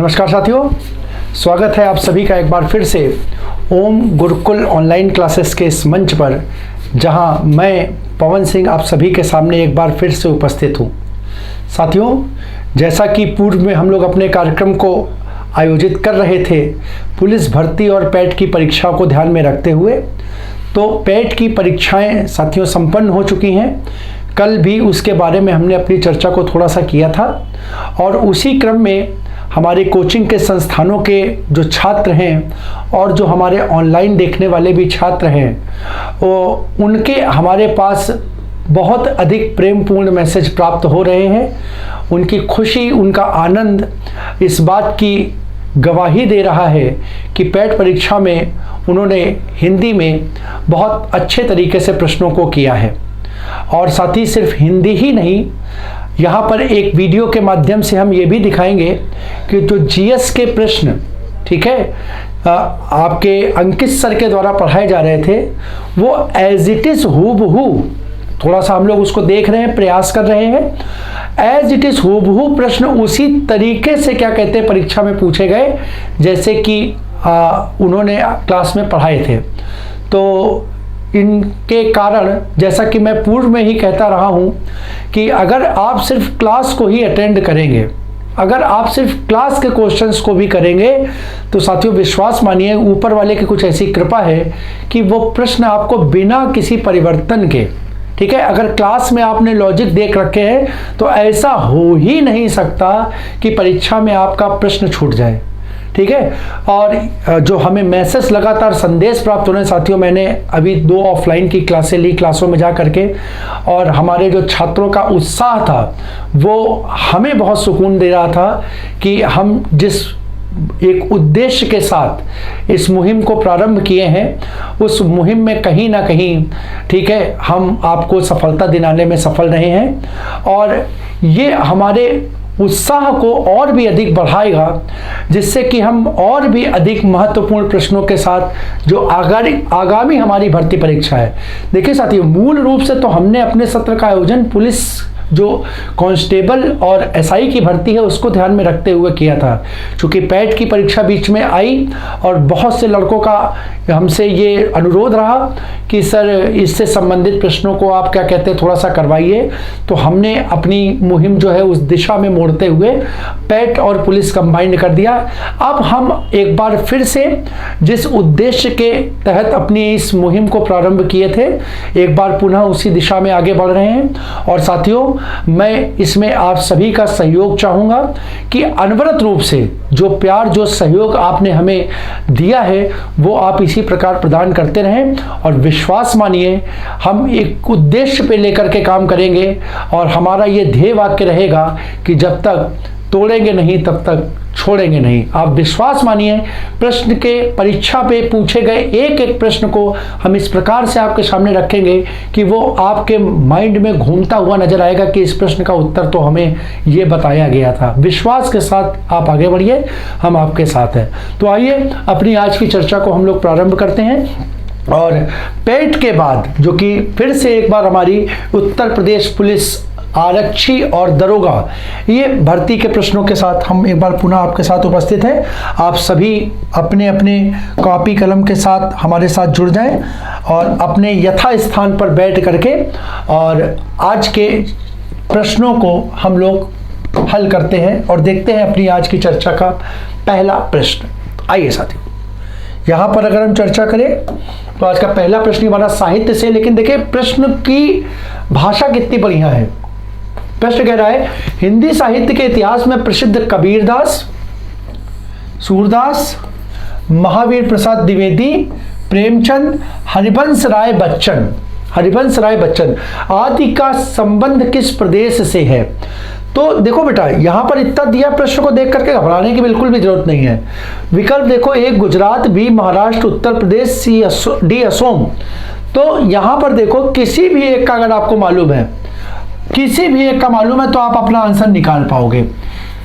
नमस्कार साथियों, स्वागत है आप सभी का एक बार फिर से ओम गुरुकुल ऑनलाइन क्लासेस के इस मंच पर, जहां मैं पवन सिंह आप सभी के सामने एक बार फिर से उपस्थित हूं। साथियों, जैसा कि पूर्व में हम लोग अपने कार्यक्रम को आयोजित कर रहे थे पुलिस भर्ती और पैट की परीक्षा को ध्यान में रखते हुए, तो पैट की परीक्षाएं साथियों संपन्न हो चुकी हैं। कल भी उसके बारे में हमने अपनी चर्चा को थोड़ा सा किया था और उसी क्रम में हमारे कोचिंग के संस्थानों के जो छात्र हैं और जो हमारे ऑनलाइन देखने वाले भी छात्र हैं, वो उनके हमारे पास बहुत अधिक प्रेमपूर्ण मैसेज प्राप्त हो रहे हैं। उनकी खुशी, उनका आनंद इस बात की गवाही दे रहा है कि पैट परीक्षा में उन्होंने हिंदी में बहुत अच्छे तरीके से प्रश्नों को किया है। और साथ ही सिर्फ हिंदी ही नहीं, यहाँ पर एक वीडियो के माध्यम से हम ये भी दिखाएंगे कि जो जीएस के प्रश्न, ठीक है, आपके अंकित सर के द्वारा पढ़ाए जा रहे थे, वो एज इट इज हूबहू, थोड़ा सा हम लोग उसको देख रहे हैं, प्रयास कर रहे हैं। एज इट इज हूबहू प्रश्न उसी तरीके से क्या कहते हैं परीक्षा में पूछे गए जैसे कि उन्होंने क्लास में पढ़ाए थे। तो इनके कारण, जैसा कि मैं पूर्व में ही कहता रहा हूं कि अगर आप सिर्फ क्लास को ही अटेंड करेंगे, अगर आप सिर्फ क्लास के क्वेश्चंस को भी करेंगे, तो साथियों विश्वास मानिए ऊपर वाले की कुछ ऐसी कृपा है कि वो प्रश्न आपको बिना किसी परिवर्तन के, ठीक है, अगर क्लास में आपने लॉजिक देख रखे हैं तो ऐसा हो ही नहीं सकता कि परीक्षा में आपका प्रश्न छूट जाए, ठीक है। और जो हमें मैसेज लगातार संदेश प्राप्त हो रहे हैं साथियों, मैंने अभी 2 ऑफलाइन की क्लासें ली, क्लासों में जा करके, और हमारे जो छात्रों का उत्साह था वो हमें बहुत सुकून दे रहा था कि हम जिस एक उद्देश्य के साथ इस मुहिम को प्रारंभ किए हैं, उस मुहिम में कहीं ना कहीं, ठीक है, हम आपको सफलता दिलाने में सफल रहे हैं। और ये हमारे उत्साह को और भी अधिक बढ़ाएगा, जिससे कि हम और भी अधिक महत्वपूर्ण प्रश्नों के साथ जो आगामी हमारी भर्ती परीक्षा है। देखिए साथियों, मूल रूप से तो हमने अपने सत्र का आयोजन पुलिस जो कांस्टेबल और एसआई की भर्ती है उसको ध्यान में रखते हुए किया था। चूंकि पैट की परीक्षा बीच में आई और बहुत से लड़कों का हमसे ये अनुरोध रहा कि सर इससे संबंधित प्रश्नों को आप क्या कहते हैं थोड़ा सा करवाइए, तो हमने अपनी मुहिम जो है उस दिशा में मोड़ते हुए पैट और पुलिस कंबाइंड कर दिया। अब हम एक बार फिर से जिस उद्देश्य के तहत अपनी इस मुहिम को प्रारंभ किए थे, एक बार पुनः उसी दिशा में आगे बढ़ रहे हैं। और साथियों, मैं इसमें आप सभी का सहयोग चाहूंगा कि अनवरत रूप से जो प्यार, जो सहयोग आपने हमें दिया है वो आप इसी प्रकार प्रदान करते रहें। और विश्वास मानिए, हम एक उद्देश्य पे लेकर के काम करेंगे और हमारा ये ध्येय वाक्य रहेगा कि जब तक तोड़ेंगे नहीं तब तक छोड़ेंगे नहीं। आप विश्वास मानिए, प्रश्न के परीक्षा पे पूछे गए एक एक प्रश्न को हम इस प्रकार से आपके सामने रखेंगे कि वो आपके माइंड में घूमता हुआ नजर आएगा कि इस प्रश्न का उत्तर तो हमें ये बताया गया था। विश्वास के साथ आप आगे बढ़िए, हम आपके साथ हैं। तो आइए अपनी आज की चर्चा को हम लोग प्रारंभ करते हैं। और पैट के बाद, जो कि फिर से एक बार हमारी उत्तर प्रदेश पुलिस आरक्षी और दरोगा, ये भर्ती के प्रश्नों के साथ हम एक बार पुनः आपके साथ उपस्थित हैं। आप सभी अपने अपने कॉपी कलम के साथ हमारे साथ जुड़ जाएं और अपने यथा स्थान पर बैठ करके और आज के प्रश्नों को हम लोग हल करते हैं और देखते हैं अपनी आज की चर्चा का पहला प्रश्न। आइए साथियों, यहाँ पर अगर हम चर्चा करें तो आज का पहला प्रश्न हमारा साहित्य से, लेकिन देखिए प्रश्न की भाषा कितनी बढ़िया है। प्रश्न कह रहा है, हिंदी साहित्य के इतिहास में प्रसिद्ध कबीरदास, सूरदास, महावीर प्रसाद द्विवेदी, प्रेमचंद, हरिवंश राय बच्चन आदि का संबंध किस प्रदेश से है? तो देखो बेटा, यहां पर इतना दिया, प्रश्न को देख करके घबराने की बिल्कुल भी जरूरत नहीं है। विकल्प देखो, ए Gujarat, B Maharashtra, Uttar Pradesh, C D Assam. तो यहां पर देखो किसी भी एक का अगर आपको मालूम है, किसी भी एक का मालूम है तो आप अपना आंसर निकाल पाओगे।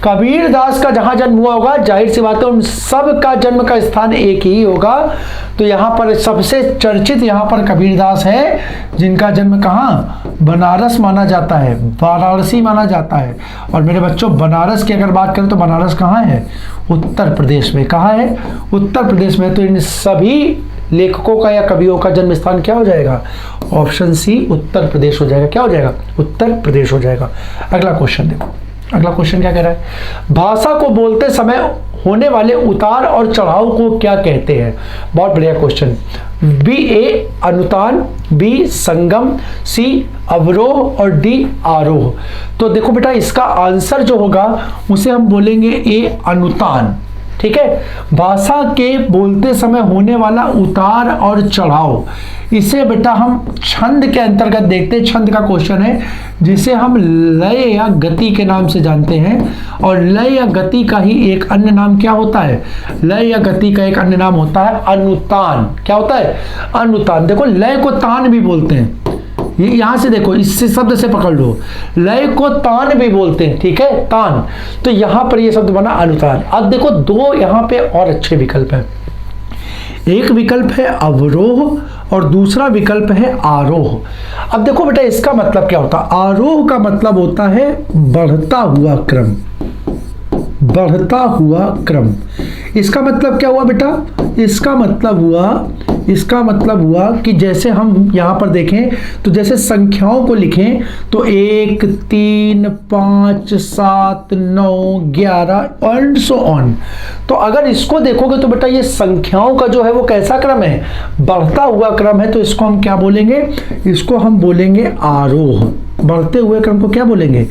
कबीर दास का जहां जन्म हुआ होगा, जाहिर सी बात है उन सब का जन्म का स्थान एक ही होगा। तो यहाँ पर सबसे चर्चित यहाँ पर कबीर दास है, जिनका जन्म कहाँ, बनारस माना जाता है, वाराणसी माना जाता है। और मेरे बच्चों बनारस की अगर बात करें तो बनारस कहाँ है, उत्तर प्रदेश में। कहाँ है, उत्तर प्रदेश में। तो इन सभी लेखकों का या कवियों का जन्म स्थान क्या हो जाएगा, ऑप्शन सी उत्तर प्रदेश हो जाएगा। क्या हो जाएगा, उत्तर प्रदेश हो जाएगा। अगला क्वेश्चन देखो, अगला क्वेश्चन क्या कह रहा है, भाषा को बोलते समय होने वाले उतार और चढ़ाव को क्या कहते हैं। बहुत बढ़िया क्वेश्चन। बी ए अनुतान, बी संगम, सी अवरोह और डी आरोह। तो देखो बेटा इसका आंसर जो होगा उसे हम बोलेंगे ए अनुतान। ठीक है, भाषा के बोलते समय होने वाला उतार और चढ़ाव, इसे बेटा हम छंद के अंतर्गत देखते हैं। छंद का क्वेश्चन है जिसे हम लय या गति के नाम से जानते हैं। और लय या गति का ही एक अन्य नाम क्या होता है, लय या गति का एक अन्य नाम होता है अनुतान। क्या होता है, अनुतान। देखो लय को तान भी बोलते हैं, ये यहां से देखो, इससे शब्द से पकड़ लो, लय को तान भी बोलते हैं। ठीक है, तान। तो यहां पर ये शब्द बना अनुतान। अब देखो दो यहां पे और अच्छे विकल्प हैं। एक विकल्प है अवरोह और दूसरा विकल्प है आरोह। अब देखो बेटा इसका मतलब क्या होता है, आरोह का मतलब होता है बढ़ता हुआ क्रम, बढ़ता हुआ क्रम। इसका मतलब क्या हुआ बेटा, इसका मतलब हुआ कि जैसे हम यहां पर देखें तो जैसे संख्याओं को लिखें तो 1 3 5 7 9 11 एंड सो ऑन। तो अगर इसको देखोगे तो बेटा ये संख्याओं का जो है वो कैसा क्रम है, बढ़ता हुआ क्रम है। तो इसको हम क्या बोलेंगे, इसको हम बोलेंगे आरोह। बढ़ते हुए क्रम को क्या बोलेंगे,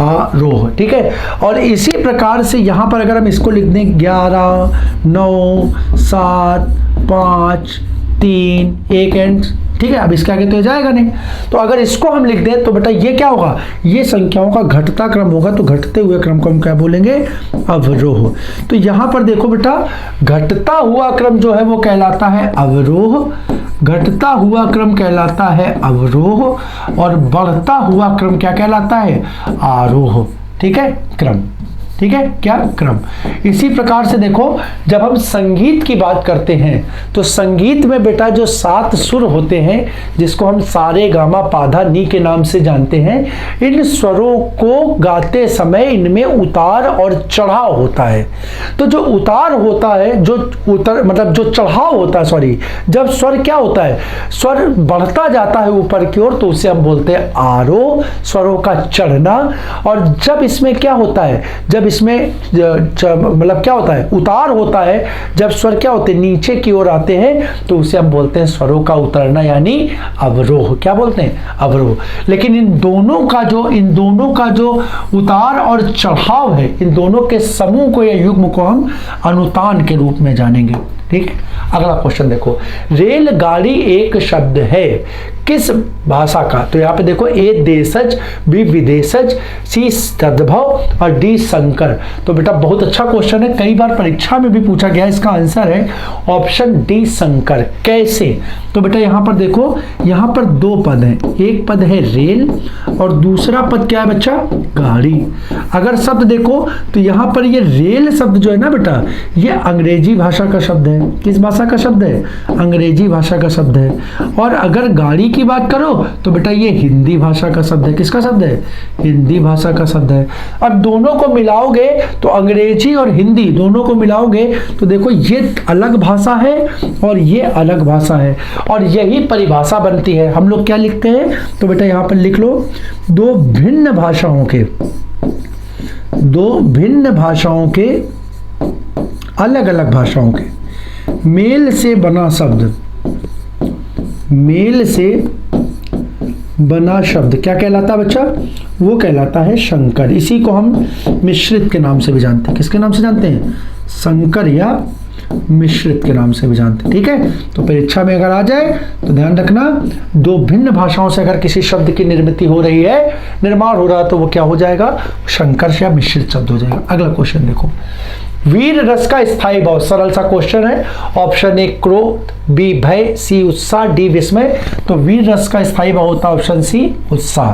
आरोह। ठीक है, और इसी प्रकार से यहां पर अगर हम इसको लिख दें 11 9 7 5 3 1 एंड, ठीक है, अब इसके आगे तो जाएगा नहीं। तो अगर इसको हम लिख दें तो बेटा ये क्या होगा, ये संख्याओं का घटता क्रम होगा। तो घटते हुए क्रम को हम क्या बोलेंगे, अवरोह। तो यहां पर देखो बेटा घटता हुआ क्रम जो है वो कहलाता है अवरोह, घटता हुआ क्रम कहलाता है अवरोह, और बढ़ता हुआ क्रम क्या कहलाता है, आरोह। ठीक है, क्रम। ठीक है, क्या, क्रम। इसी प्रकार से देखो जब हम संगीत की बात करते हैं तो संगीत में बेटा जो 7 सुर होते हैं जिसको हम सारे गामा पाधा नी के नाम से जानते हैं, इन स्वरों को गाते समय इनमें उतार और चढ़ाव होता है। तो जो उतार होता है, जो मतलब जो चढ़ाव होता है, सॉरी, जब स्वर क्या होता है, स्वर बढ़ता जाता है ऊपर की ओर तो उसे हम बोलते हैं आरोह, स्वरों का चढ़ना। और जब इसमें क्या होता है, जब इसमें मतलब क्या होता है, उतार होता है, जब स्वर क्या होते हैं नीचे की ओर आते हैं तो उसे हम बोलते हैं स्वरों का उतरना, यानी अवरोह। क्या बोलते हैं, अवरोह। लेकिन इन दोनों का जो उतार और चढ़ाव है, इन दोनों के समूह को या युग्म को हम अनुतान के रूप में जानेंगे। ठीक है, अगला क्वेश्चन देखो, रेलगाड़ी एक शब्द है किस भाषा का। तो यहाँ पे देखो ए देशज, बी विदेशज, सी सद्भव और डी संकर। तो बेटा बहुत अच्छा क्वेश्चन है, कई बार परीक्षा में भी पूछा गया। इसका आंसर है ऑप्शन डी संकर। कैसे, तो बेटा यहाँ पर देखो, यहाँ पर 2 पद हैं, एक पद है रेल और दूसरा पद क्या है बच्चा, गाड़ी। अगर शब्द देखो तो यहाँ पर ये रेल शब्द जो है ना बेटा, ये अंग्रेजी भाषा का शब्द है। किस भाषा का शब्द है, अंग्रेजी भाषा का शब्द है। और अगर गाड़ी की बात करो तो बेटा ये हिंदी भाषा का शब्द है। किसका शब्द है, हिंदी भाषा का शब्द है। अब दोनों को मिलाओगे तो अंग्रेजी और हिंदी दोनों को मिलाओगे तो देखो ये अलग भाषा है और ये अलग भाषा है, और यही परिभाषा बनती है। हम लोग क्या लिखते हैं, तो बेटा यहाँ पर लिख लो, दो भिन्न भाषाओं के अलग अलग भाषाओं के मेल से बना शब्द, मेल से बना शब्द क्या कहलाता है बच्चा, वो कहलाता है संकर। इसी को हम मिश्रित के नाम से भी जानते हैं। किसके नाम से जानते हैं, संकर या मिश्रित के नाम से भी जानते हैं। ठीक है, तो परीक्षा में अगर आ जाए तो ध्यान रखना, 2 भिन्न भाषाओं से अगर किसी शब्द की निर्मित हो रही है, निर्माण हो रहा है, तो वो क्या हो जाएगा, संकर या मिश्रित शब्द हो जाएगा। अगला क्वेश्चन देखो, वीर रस का स्थायी भाव, सरल सा क्वेश्चन है। ऑप्शन ए क्रोध, बी भय, सी उत्साह, डी विस्मय। तो वीर रस का स्थायी भाव होता है ऑप्शन सी उत्साह।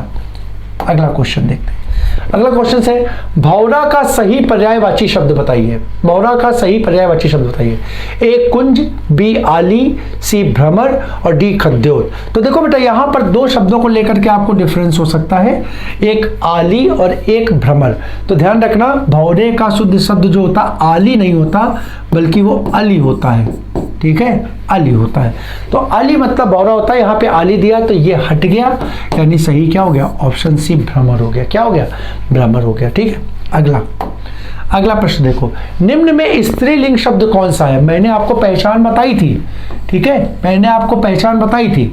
अगला क्वेश्चन देखते हैं, अगला क्वेश्चन है, भौरा का सही पर्यायवाची शब्द बताइए। भौरा का सही पर्यायवाची शब्द बताइए। ए कुंज, बी आली, सी भ्रमर और डी खद्योत। तो देखो बेटा यहां पर दो शब्दों को लेकर के आपको डिफरेंस हो सकता है, एक आली और एक भ्रमर। तो ध्यान रखना, भौरे का शुद्ध शब्द जो होता आली नहीं होता बल्कि वो अली होता है, ठीक है, अली होता है। तो अली मतलब भौरा होता है, यहाँ पे आली दिया तो ये हट गया, यानी सही क्या हो गया, ऑप्शन सी भ्रमर हो गया। क्या हो गया, भ्रमर हो गया। ठीक है, अगला प्रश्न देखो, निम्न में स्त्रीलिंग शब्द कौन सा है। मैंने आपको पहचान बताई थी, ठीक है, मैंने आपको पहचान बताई थी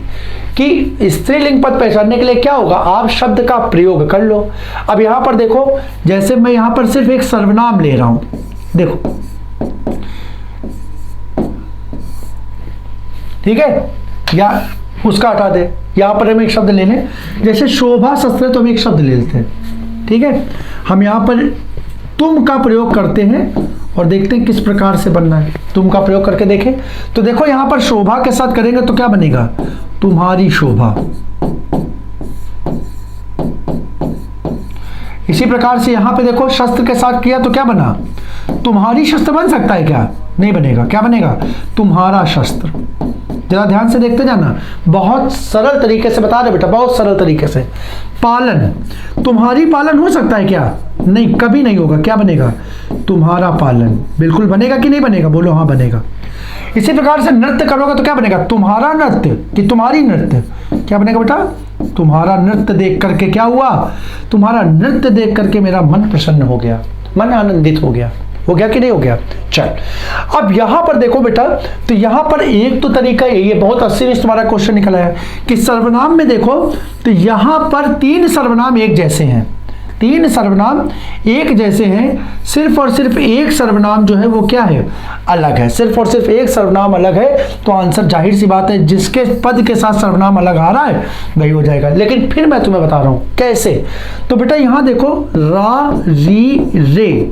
कि स्त्रीलिंग पद पहचानने के लिए क्या होगा, आप शब्द का प्रयोग कर लो। अब यहां पर देखो, जैसे मैं यहां पर सिर्फ एक सर्वनाम ले रहा हूं, देखो, ठीक है, या उसका हटा दे, यहां पर हम एक शब्द ले लें, जैसे शोभा शस्त्र, तो हम एक शब्द ले लेते हैं, ठीक है। हम यहां पर तुम का प्रयोग करते हैं और देखते हैं किस प्रकार से बनना है। तुम का प्रयोग करके देखें तो देखो यहां पर शोभा के साथ करेंगे तो क्या बनेगा, तुम्हारी शोभा। इसी प्रकार से यहां पे देखो शस्त्र के साथ किया तो क्या बना, तुम्हारी शस्त्र बन सकता है क्या, नहीं बनेगा, क्या बनेगा, तुम्हारा शस्त्र। जरा ध्यान से देखते जाना, बहुत सरल तरीके से बता रहे बेटा, बहुत सरल तरीके से। पालन, तुम्हारी पालन हो सकता है क्या, नहीं, कभी नहीं होगा, क्या बनेगा, तुम्हारा पालन। बिल्कुल बनेगा कि नहीं बनेगा, बोलो हाँ बनेगा। इसी प्रकार से नृत्य करोगे तो क्या बनेगा, तुम्हारा नृत्य कि तुम्हारी नृत्य, क्या बनेगा बेटा, तुम्हारा नृत्य देख करके क्या हुआ, तुम्हारा नृत्य देख करके मेरा मन प्रसन्न हो गया, मन आनंदित हो गया कि नहीं हो गया। चल अब यहां पर देखो बेटा, तो यहां पर एक तो तरीका ये बहुत 80 तुम्हारा क्वेश्चन निकला है कि सर्वनाम में देखो तो यहां पर 3 सर्वनाम एक जैसे हैं, 3 सर्वनाम एक जैसे हैं, सिर्फ और सिर्फ एक सर्वनाम जो है वो क्या है, अलग है, सिर्फ और सिर्फ एक सर्वनाम अलग है। तो आंसर जाहिर सी बात है, जिसके पद के साथ सर्वनाम अलग आ रहा है वही हो जाएगा। लेकिन फिर मैं तुम्हें बता रहा हूं कैसे। तो बेटा यहां देखो, रा, री, रे,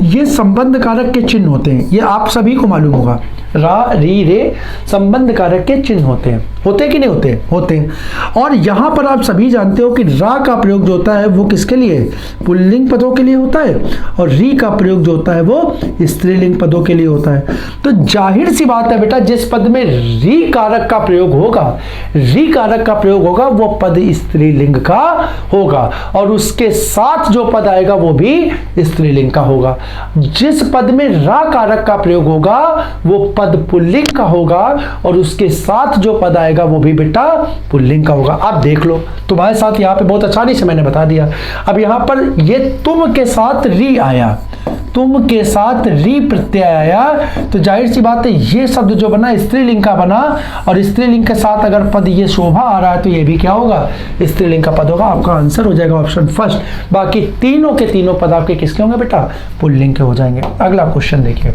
ये संबंध कारक के चिन्ह होते हैं, ये आप सभी को मालूम होगा। रा, री, रे संबंध कारक के चिन्ह होते हैं, होते कि नहीं होते, होते हैं। और यहां पर आप सभी जानते हो कि रा का प्रयोग जो होता है वो किसके लिए, पुल्लिंग पदों के लिए होता है, और री का प्रयोग जो होता है वो स्त्रीलिंग पदों के लिए होता है। तो जाहिर सी बात है बेटा, जिस पद में री कारक का प्रयोग होगा, री कारक का प्रयोग होगा, वो पद स्त्रीलिंग का होगा, और उसके साथ जो पद आएगा वो भी स्त्रीलिंग का होगा। जिस पद में रा कारक का प्रयोग होगा वो पद पुल्लिंग का होगा, और उसके साथ जो पद आएगा वो भी बेटा पुल्लिंग का होगा। आप देख लो, तुम्हारे साथ यहाँ पे बहुत आसानी से मैंने बता दिया। अब यहाँ पर ये तुम के साथ री आया, तुम के साथ री प्रत्यय आया, तो जाहिर सी बात है ये शब्द जो बना स्त्रीलिंग का बना, और स्त्रीलिंग के साथ अगर पद ये शोभा आ रहा है तो ये भी क्या होगा, स्त्रीलिंग का पद होगा। आपका आंसर हो जाएगा ऑप्शन फर्स्ट। बाकी तीनों के तीनों पद आपके किसके होंगे बेटा, पुल्लिंग के हो जाएंगे। अगला क्वेश्चन देखिए,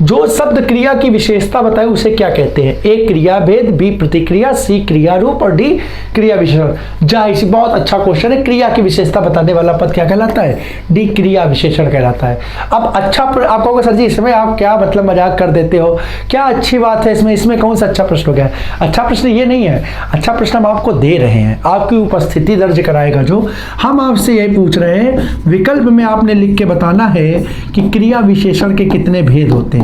जो शब्द क्रिया की विशेषता बताए उसे क्या कहते हैं। ए क्रिया भेद, बी प्रतिक्रिया, सी क्रिया रूप और डी क्रिया विशेषण। जाहिर सी बहुत अच्छा क्वेश्चन है, क्रिया की विशेषता बताने वाला पद क्या कहलाता है, डी क्रिया विशेषण कहलाता है। अब अच्छा आप कहोगे सर जी इसमें आप क्या मतलब मजाक कर देते हो, क्या अच्छी बात है इसमें कौन सा अच्छा प्रश्न हो गया। अच्छा प्रश्न ये नहीं है, अच्छा प्रश्न हम आपको दे रहे हैं, आपकी उपस्थिति दर्ज कराएगा। जो हम आपसे यही पूछ रहे हैं, विकल्प में आपने लिख के बताना है कि क्रिया विशेषण के कितने भेद होते हैं।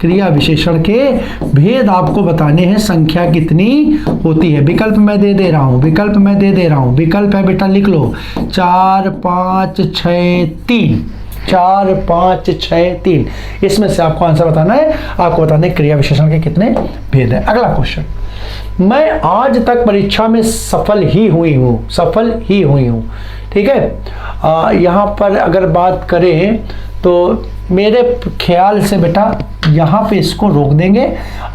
क्रिया विशेषण के भेद आपको बताने हैं, संख्या कितनी होती है। विकल्प मैं दे रहा हूं, विकल्प मैं दे रहा हूं। विकल्प है बेटा, लिख लो 4 5 6 3, 4 5 6 3। इसमें से आपको आंसर बताना है, आपको बताना है क्रिया विशेषण के कितने भेद है। अगला क्वेश्चन, मैं आज तक परीक्षा में सफल ही हुई हूं, ठीक है। यहां पर अगर बात करें तो मेरे ख्याल से बेटा यहाँ पे इसको रोक देंगे,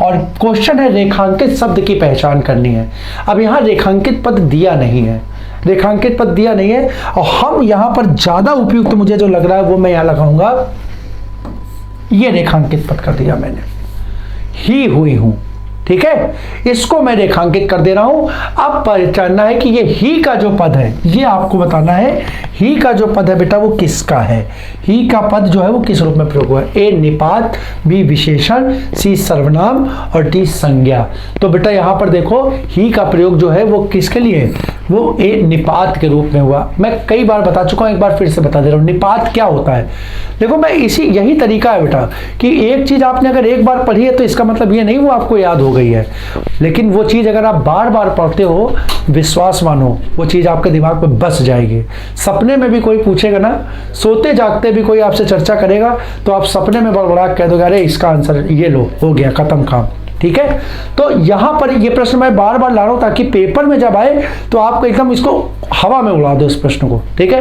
और क्वेश्चन है रेखांकित शब्द की पहचान करनी है। अब यहाँ रेखांकित पद दिया नहीं है, रेखांकित पद दिया नहीं है, और हम यहाँ पर ज्यादा उपयुक्त मुझे जो लग रहा है वो मैं यहाँ लगाऊंगा, ये रेखांकित पद कर दिया मैंने, ही हुई हूँ, ठीक है, इसको मैं रेखांकित कर दे रहा हूं। अब पहचानना है कि ये ही का जो पद है, ये आपको बताना है ही का जो पद है बेटा वो किसका है। ही का पद जो है वो किस रूप में प्रयोग हुआ है। ए निपात, बी विशेषण, सी सर्वनाम और डी संज्ञा। तो बेटा यहां पर देखो ही का प्रयोग जो है वो किसके लिए, वो ए निपात के रूप में हुआ। मैं कई बार बता चुका हूं, एक बार फिर से बता दे रहा हूं निपात क्या होता है। देखो मैं यही तरीका है बेटा कि एक चीज आपने अगर एक बार पढ़ी है तो इसका मतलब ये नहीं वो आपको याद हो गई है, लेकिन वो चीज अगर आप बार बार पढ़ते हो, विश्वास मानो वो चीज आपके दिमाग में बस जाएगी। सपने में भी कोई पूछेगा ना, सोते जागते भी कोई आपसे चर्चा करेगा तो आप सपने में बड़बड़ा कह दोगे अरे इसका आंसर ये लो, हो गया खत्म काम। ठीक है, तो यहां पर ये प्रश्न मैं बार बार ला रहा हूं ताकि पेपर में जब आए तो आपको एकदम इसको हवा में उड़ा दो इस प्रश्न को। ठीक है,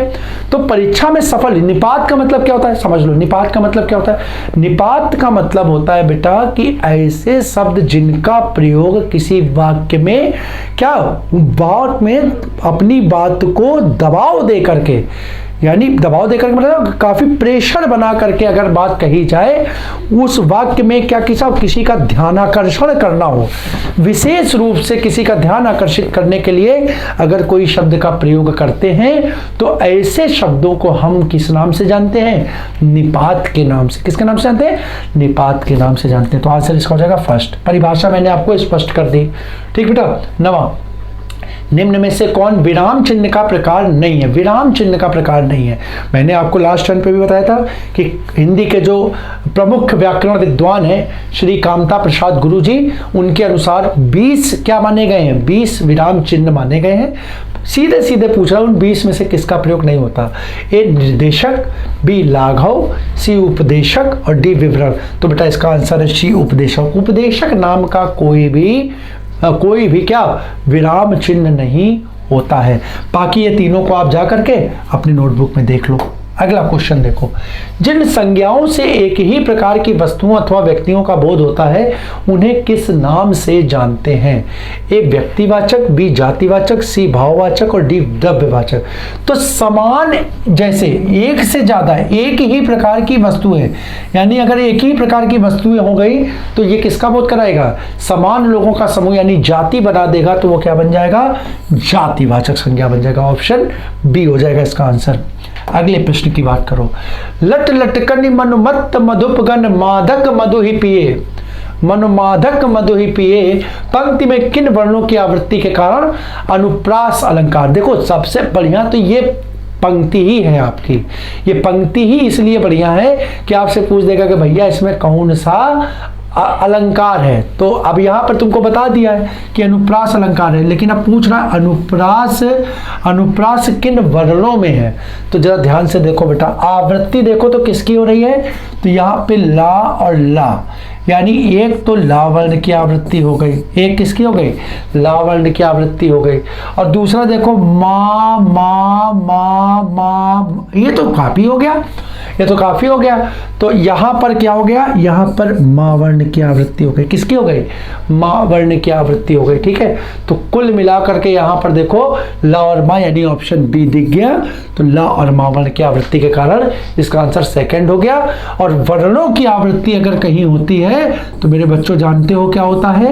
तो परीक्षा में सफल, निपात का मतलब क्या होता है समझ लो। निपात का मतलब क्या होता है, निपात का मतलब होता है बेटा कि ऐसे शब्द जिनका प्रयोग किसी वाक्य में क्या बात में अपनी बात को दबाव दे करके, यानी दबाव देकर मतलब काफी प्रेशर बना करके अगर बात कही जाए, उस वाक्य में क्या किसी का ध्यान आकर्षण करना हो, विशेष रूप से किसी का ध्यान आकर्षित करने के लिए अगर कोई शब्द का प्रयोग करते हैं तो ऐसे शब्दों को हम किस नाम से जानते हैं, निपात के नाम से। किसके नाम से जानते हैं, निपात के नाम से जानते हैं। तो आंसर इसका हो जाएगा फर्स्ट। परिभाषा मैंने आपको स्पष्ट कर दी। ठीक बेटा, नवा, निम्न में से कौन विराम चिन्ह का प्रकार नहीं है। विराम चिन्ह का प्रकार नहीं है, मैंने आपको लास्ट टर्न पे भी बताया था कि हिंदी के जो प्रमुख व्याकरण विद्वान हैं श्री कामता प्रसाद गुरु जी, उनके अनुसार 20 क्या माने गए हैं, 20 विराम चिन्ह माने गए हैं। सीधे सीधे पूछ रहा हूं उन 20 में से किसका प्रयोग नहीं होता। ए निर्देशक, बी लाघव, सी उपदेशक और डी विवरण। तो बेटा इसका आंसर है सी उपदेशक। उपदेशक नाम का कोई भी क्या विराम चिन्ह नहीं होता है। बाकी ये तीनों को आप जा करके अपनी नोटबुक में देख लो। अगला क्वेश्चन देखो, जिन संज्ञाओं से एक ही प्रकार की वस्तुओं अथवा व्यक्तियों का बोध होता है उन्हें किस नाम से जानते हैं। ए व्यक्तिवाचक, बी जातिवाचक, सी भाववाचक और डी द्रव्यवाचक। तो समान, जैसे एक से ज्यादा एक ही प्रकार की वस्तुएं, यानी अगर एक ही प्रकार की वस्तुएं हो गई तो ये किसका बोध कराएगा, समान लोगों का समूह यानी जाति बना देगा, तो वो क्या बन जाएगा, जातिवाचक संज्ञा बन जाएगा। ऑप्शन बी हो जाएगा इसका आंसर। अगले प्रश्न की बात करो, लट लटकन मनुमत्त मधुपगन मादक मधु ही पिए, मनुमादक मधु ही पिए पंक्ति में किन वर्णों की आवृत्ति के कारण अनुप्रास अलंकार। देखो सबसे बढ़िया तो ये पंक्ति ही है आपकी, ये पंक्ति ही इसलिए बढ़िया है कि आपसे पूछ देगा कि भैया इसमें कौन सा अलंकार है। तो अब यहां पर तुमको बता दिया है कि अनुप्रास अलंकार है, लेकिन अब पूछ रहा है अनुप्रास किन वर्णों में है। तो जरा ध्यान से देखो बेटा, आवृत्ति देखो तो किसकी हो रही है, तो यहाँ पे ला और ला, यानी एक तो ला वर्ण की आवृत्ति हो गई, एक किसकी हो गई, ला वर्ण की आवृत्ति हो गई, और दूसरा देखो मा मा मा मा, ये तो काफी हो गया, ये तो काफी हो गया। तो यहां पर क्या हो गया, यहां पर मा वर्ण की आवृत्ति हो गई, किसकी हो गई, मा वर्ण की आवृत्ति हो गई। ठीक है, तो कुल मिलाकर के यहां पर देखो ला और मा, यानी ऑप्शन बी दिख गया। तो ला और मा वर्ण की आवृत्ति के कारण इसका आंसर सेकंड हो गया। और वर्णों की आवृत्ति अगर कहीं होती है तो मेरे बच्चों जानते हो क्या होता है,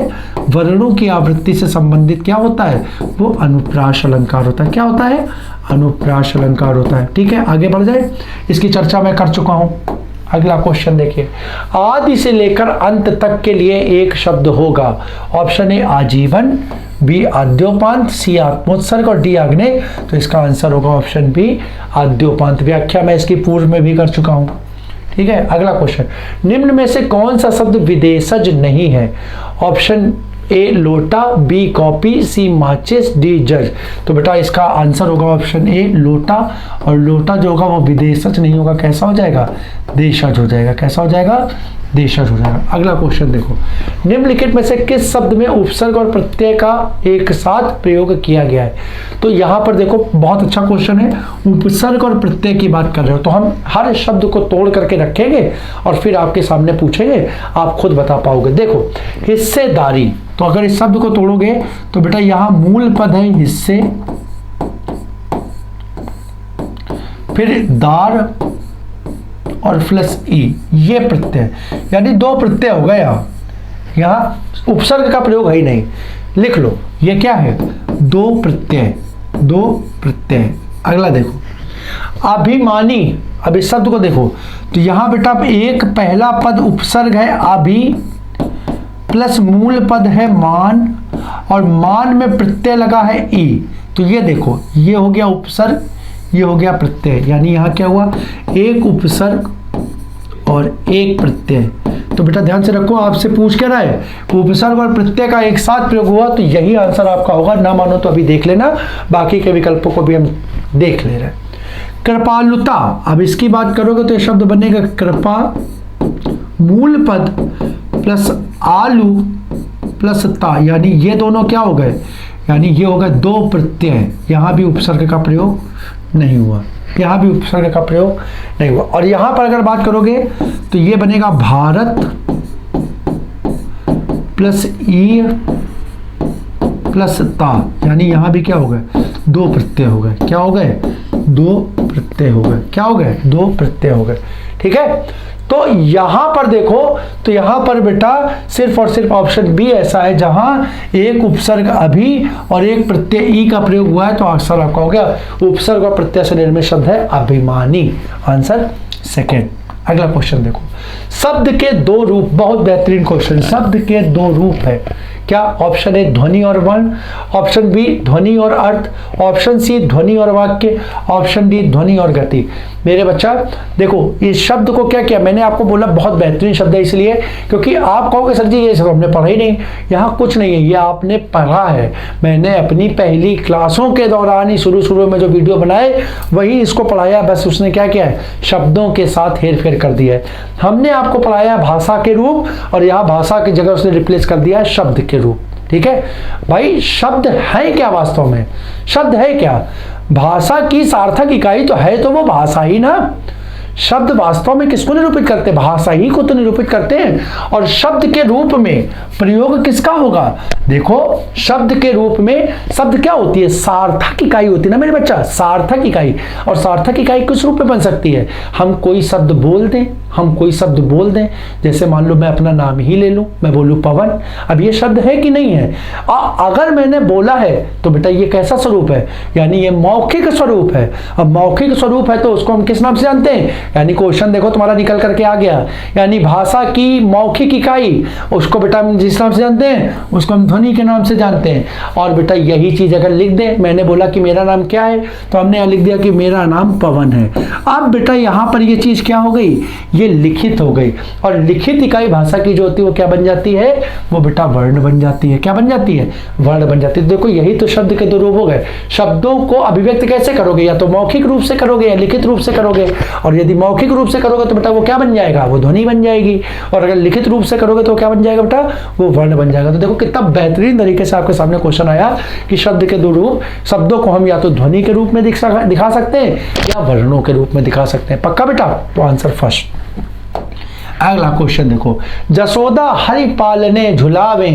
वर्णों की आवृत्ति से संबंधित क्या होता है, वो अनुप्रास अलंकार होता है। क्या होता है, अनुप्रास अलंकार होता है। ठीक है, आगे बढ़ जाए, इसकी चर्चा मैं कर चुका हूं। अगला क्वेश्चन देखिए, आदि से लेकर अंत तक के लिए एक शब्द होगा। ऑप्शन ए आजीवन, बी आद्योपांत, सी आत्मोत्सर्ग और डी आग्नेय। तो इसका आंसर होगा ऑप्शन बी आद्योपांत। व्याख्या मैं इसकी पूर्व में भी कर चुका हूं। ठीक है, अगला क्वेश्चन, निम्न में से कौन सा शब्द विदेशज नहीं है। ऑप्शन ए लोटा, बी कॉपी, सी माचिस, डी जज। तो बेटा इसका आंसर होगा ऑप्शन ए लोटा, और लोटा जो होगा वो विदेशज नहीं होगा, कैसा हो जाएगा, देशज हो जाएगा। कैसा हो जाएगा, देशज हो जाएगा। अगला क्वेश्चन देखो, निम्नलिखित में से किस शब्द में उपसर्ग और प्रत्यय का एक साथ प्रयोग किया गया है। तो यहां पर देखो बहुत अच्छा क्वेश्चन है, उपसर्ग और प्रत्यय की बात कर रहे हो, तो हम हर शब्द को तोड़ करके रखेंगे और फिर आपके सामने पूछेंगे, आप खुद बता पाओगे। देखो हिस्सेदारी, तो अगर इस शब्द को तोड़ोगे तो बेटा यहां मूल पद है हिस्से, फिर दार और प्लस ई, ये प्रत्यय, यानी दो प्रत्यय हो गए यहाँ, यहाँ उपसर्ग का प्रयोग है ही नहीं। लिख लो, ये क्या है, दो प्रत्यय, दो प्रत्यय। अगला देखो अभिमानी। अब इस शब्द को देखो तो यहाँ बेटा एक पहला पद उपसर्ग है अभि प्लस मूल पद है मान, और मान में प्रत्यय लगा है ई। तो ये देखो, ये हो गया उपसर्ग, ये हो गया प्रत्यय, यानी यहाँ क्या हुआ, एक उपसर्ग और एक प्रत्यय। तो बेटा ध्यान से रखो, आपसे पूछ क्या रहा है, उपसर्ग और प्रत्यय का एक साथ प्रयोग हुआ, तो यही आंसर आपका होगा। ना मानो तो अभी देख लेना, बाकी के विकल्पों को भी हम देख ले रहे हैं। कृपालुता, अब इसकी बात करोगे तो ये शब्द बनेगा कृपा मूल पद प्लस आलू प्लस ता, यानी ये दोनों क्या हो गए, यानी ये हो गए दो प्रत्यय। यहाँ भी उपसर्ग का प्रयोग नहीं हुआ, यहाँ भी उपसर्ग का प्रयोग नहीं हुआ। और यहाँ पर अगर बात करोगे तो ये बनेगा भारत प्लस ई प्लस ता, यानी यहाँ भी क्या हो गए, दो प्रत्यय हो गए। क्या हो गए, दो प्रत्यय हो गए। क्या हो गए, दो प्रत्यय हो गए। ठीक है, तो यहां पर देखो, तो यहां पर बेटा सिर्फ और सिर्फ ऑप्शन बी ऐसा है जहां एक उपसर्ग अभी और एक प्रत्यय ई का प्रयोग हुआ है। तो आंसर आपका हो गया उपसर्ग और प्रत्यय से निर्मित शब्द है अभिमानी, आंसर सेकेंड। अगला क्वेश्चन देखो, शब्द के दो रूप, बहुत बेहतरीन क्वेश्चन। शब्द के दो रूप है क्या, ऑप्शन ए ध्वनि और वर्ण, ऑप्शन बी ध्वनि और अर्थ, ऑप्शन सी ध्वनि और वाक्य, ऑप्शन डी ध्वनि और गति। मेरे बच्चा देखो, इस शब्द को क्या किया, मैंने आपको बोला बहुत बेहतरीन शब्द है, इसलिए क्योंकि आप कहोगे सर जी ये सब हमने पढ़ा ही नहीं। यहाँ कुछ नहीं है, ये आपने पढ़ा है। मैंने अपनी पहली क्लासों के दौरान ही शुरू में जो वीडियो बनाए वही इसको पढ़ाया, बस उसने क्या किया है, शब्दों के साथ हेर फेर कर दिया है। हमने आपको पढ़ाया भाषा के रूप, और यहाँ भाषा की जगह उसने रिप्लेस कर दिया है शब्द के रूप। ठीक है भाई, शब्द है क्या, वास्तव में शब्द है क्या, भाषा की सार्थक इकाई तो है, तो वो भाषा ही ना। शब्द वास्तव में किसको निरूपित करते हैं, भाषा ही को तो निरूपित करते हैं। और शब्द के रूप में प्रयोग किसका होगा, देखो शब्द के रूप में शब्द क्या होती है, सार्थक इकाई होती है ना मेरे बच्चा, सार्थक इकाई। और सार्थक इकाई किस रूप में बन सकती है, हम कोई शब्द बोल दें, हम कोई शब्द बोल दें, जैसे मान लो मैं अपना नाम ही ले लूं, मैं बोलूं पवन, अब ये शब्द है कि नहीं है, अगर मैंने बोला है तो बेटा ये कैसा स्वरूप है, यानी ये मौखिक स्वरूप है। अब मौखिक स्वरूप है तो उसको हम किस नाम से जानते हैं, यानी क्वेश्चन देखो तुम्हारा निकल करके आ गया, यानी भाषा की मौखिक इकाई, उसको बेटा हम जिस नाम से जानते हैं उसको हम ध्वनि के नाम से जानते हैं। और बेटा यही चीज अगर लिख दे, मैंने बोला कि मेरा नाम क्या है, तो हमने यहाँ लिख दिया कि मेरा नाम पवन है। अब बेटा यहाँ पर ये चीज क्या हो गई, ये लिखित हो गई। और लिखित इकाई भाषा की जो होती है वो क्या बन जाती है, वो बेटा वर्ण बन जाती है। क्या बन जाती है, वर्ण बन जाती है। देखो यही तो शब्द के दो रूप हो गए। शब्दों को अभिव्यक्त कैसे करोगे, या तो मौखिक रूप से करोगे या लिखित रूप से करोगे। और यदि मौखिक रूप से करोगे तो बेटा वो क्या बन जाएगा, वो ध्वनि बन जाएगी। और अगर लिखित रूप से करोगे तो क्या बन जाएगा बेटा, वो वर्ण बन जाएगा। तो देखो कितना बेहतरीन तरीके से आपके सामने क्वेश्चन आया कि शब्द के दो रूप, शब्दों को हम या तो ध्वनि के रूप में दिखा सकते हैं या वर्णों के रूप में दिखा सकते हैं। पक्का बेटा, तो आंसर फर्स्ट। अगला क्वेश्चन देखो, जसोदा हरि पालने झुलावे,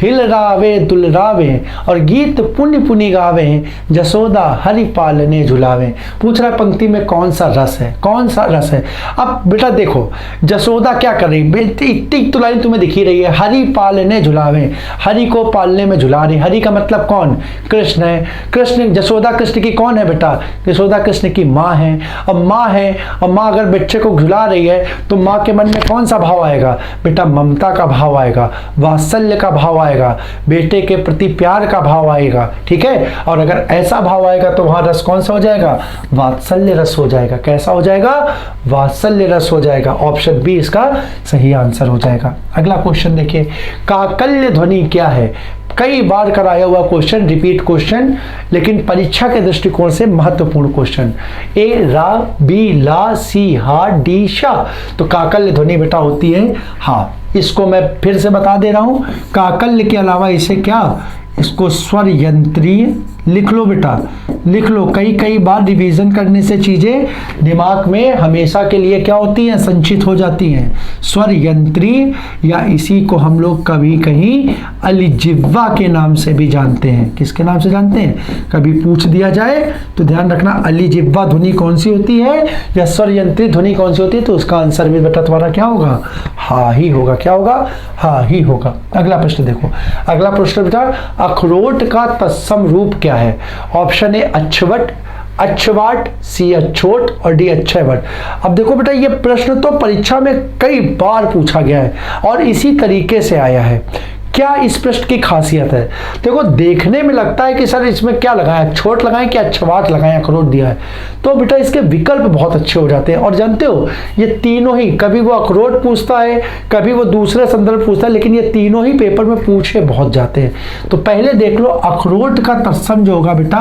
हिल रावे दुलरावे, और गीत पुण्य पुनि गावे, जसोदा हरि पालने झुलावे। पूछ रहा पंक्ति में कौन सा रस है, कौन सा रस है। अब बेटा देखो जसोदा क्या कर रही, इतनी तो लाइन तुम्हें दिखी रही है, हरि पालने झुलावे, हरि को पालने में झुला रही। हरि का मतलब कौन, कृष्ण है। कृष्ण, जसोदा कृष्ण की कौन है बेटा, जसोदा कृष्ण की माँ है। अब माँ है, और माँ अगर बच्चे को झुला रही है तो माँ के मन में कौन सा भाव आएगा बेटा, ममता का भाव आएगा, वात्सल्य का भाव आएगा, बेटे के प्रति प्यार का भाव आएगा। ठीक है, और अगर ऐसा भाव आएगा तो वहां रस कौन सा हो जाएगा, वात्सल्य रस हो जाएगा। कैसा हो जाएगा, वात्सल्य रस हो जाएगा। ऑप्शन बी इसका सही आंसर हो जाएगा। अगला क्वेश्चन देखिए, काकल्य ध्वनि क्या है। कई बार कराया हुआ क्वेश्चन, रिपीट क्वेश्चन, लेकिन परीक्षा के दृष्टिकोण से महत्वपूर्ण क्वेश्चन। ए रा, बी ला, सी हा, डी शा। तो काकल्य ध्वनि बेटा होती है हाँ। इसको मैं फिर से बता दे रहा हूं, काकल्य के अलावा इसे क्या, इसको स्वर यंत्रीय लिख लो बेटा, लिख लो। कई बार रिवीजन करने से चीजें दिमाग में हमेशा के लिए क्या होती हैं, संचित हो जाती हैं। स्वर यंत्रीय, या इसी को हम लोग कभी कहीं अलिजिह्वा के नाम से भी जानते हैं। किसके नाम से जानते हैं, कभी पूछ दिया जाए तो ध्यान रखना, अलिजिह्वा ध्वनि कौन सी होती है या स्वर यंत्रीय ध्वनि कौन सी होती है, तो उसका आंसर भी बेटा तुम्हारा क्या होगा, हाँ ही होगा। क्या होगा? हाँ ही होगा। अगला प्रश्न देखो, अगला प्रश्न बेटा, अखरोट का तत्सम रूप क्या है? ऑप्शन ए अच्छवट, अच्छवाट, सी अछोट और डी अक्षयवट। अब देखो बेटा, ये प्रश्न तो परीक्षा में कई बार पूछा गया है और इसी तरीके से आया है। क्या इस प्रश्न की खासियत है? देखो, देखने में लगता है कि सर इसमें क्या लगाएं, छोट लगाएं कि अच्छवाट लगाएं, अखरोट दिया है, तो बेटा इसके विकल्प बहुत अच्छे हो जाते हैं। और जानते हो, ये तीनों ही, कभी वो अखरोट पूछता है, कभी वो दूसरे संदर्भ पूछता है, लेकिन ये तीनों ही पेपर में पूछे बहुत जाते हैं। तो पहले देख लो, अखरोट का तत्सम जो होगा बेटा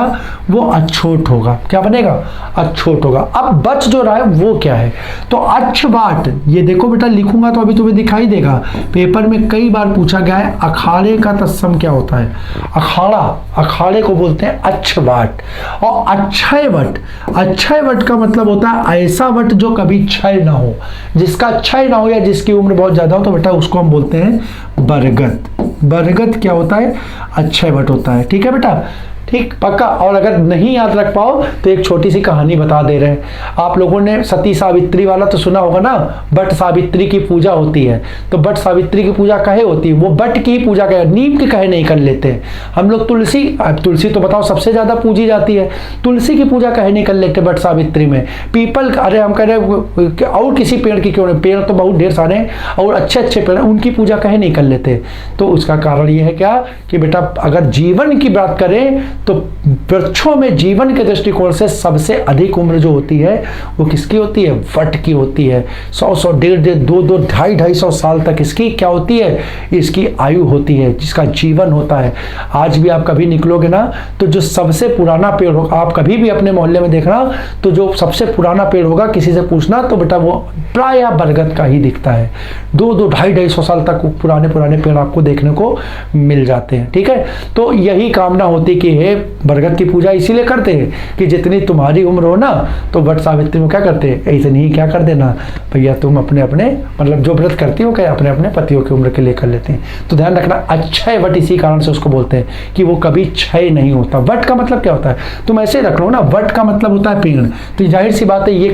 वो अछोट होगा। क्या बनेगा? अछोट होगा। अब बच जो रहा है वो क्या है? तो अच्छवाट, ये देखो बेटा, लिखूंगा तो अभी तुम्हें दिखाई देगा, पेपर में कई बार पूछा गया है। अखाड़े का तत्सम क्या होता है? अखाड़ा, अखाड़े को बोलते हैं अच्छवाट। और अक्षयवट, अक्षयवट का मतलब होता है ऐसा वट जो कभी क्षय ना हो, जिसका क्षय ना हो या जिसकी उम्र बहुत ज्यादा हो, तो बेटा उसको हम बोलते हैं बरगद। बरगद क्या होता है? अक्षयवट होता है। ठीक है बेटा, ठीक, पक्का। और अगर नहीं याद रख पाओ तो एक छोटी सी कहानी बता दे रहे हैं। आप लोगों ने सती सावित्री वाला तो सुना होगा ना, बट सावित्री की पूजा होती है। तो बट सावित्री की पूजा कहे होती है? वो बट की पूजा कहे, नीम की कहे नहीं कर लेते हम लोग। तुलसी, तुलसी तो बताओ सबसे ज्यादा पूजी जाती है, तुलसी की पूजा कहे नहीं कर लेते बट सावित्री में। पीपल, अरे हम कह रहे और किसी पेड़ की क्यों नहीं, पेड़ तो बहुत ढेर सारे हैं और अच्छे अच्छे पेड़, उनकी पूजा कहे नहीं कर लेते। तो उसका कारण ये है क्या कि बेटा अगर जीवन की बात करें तो वृक्षों में जीवन के दृष्टिकोण से सबसे अधिक उम्र जो होती है वो किसकी होती है? वट की होती है। 100 150 200 250 साल तक इसकी क्या होती है? इसकी आयु होती है, जिसका जीवन होता है। आज भी आप कभी निकलोगे ना तो जो सबसे पुराना पेड़ होगा, आप कभी भी अपने मोहल्ले में देखना, तो जो सबसे पुराना पेड़ होगा किसी से पूछना तो बेटा वो प्राय बरगद का ही दिखता है। 200 250 साल तक पुराने पुराने पेड़ आपको देखने को मिल जाते हैं। ठीक है, तो यही कामना होती कि हे बरगद की पूजा इसीलिए करते हैं कि जितनी तुम्हारी उम्र हो ना, तो वट सावित्री में क्या करते हैं? इतनी ही क्या कर देना भैया, तुम अपने अपने मतलब जो व्रत करती हो क्या अपने अपने पतियों की उम्र के लिए कर लेते हैं। तो ध्यान रखना, अक्षय वट इसी कारण से उसको बोलते हैं कि वो कभी क्षय नहीं होता। वट का मतलब क्या होता है? तुम ऐसे रख लो ना, वट का मतलब होता है पेड़। तो जाहिर सी बात है ये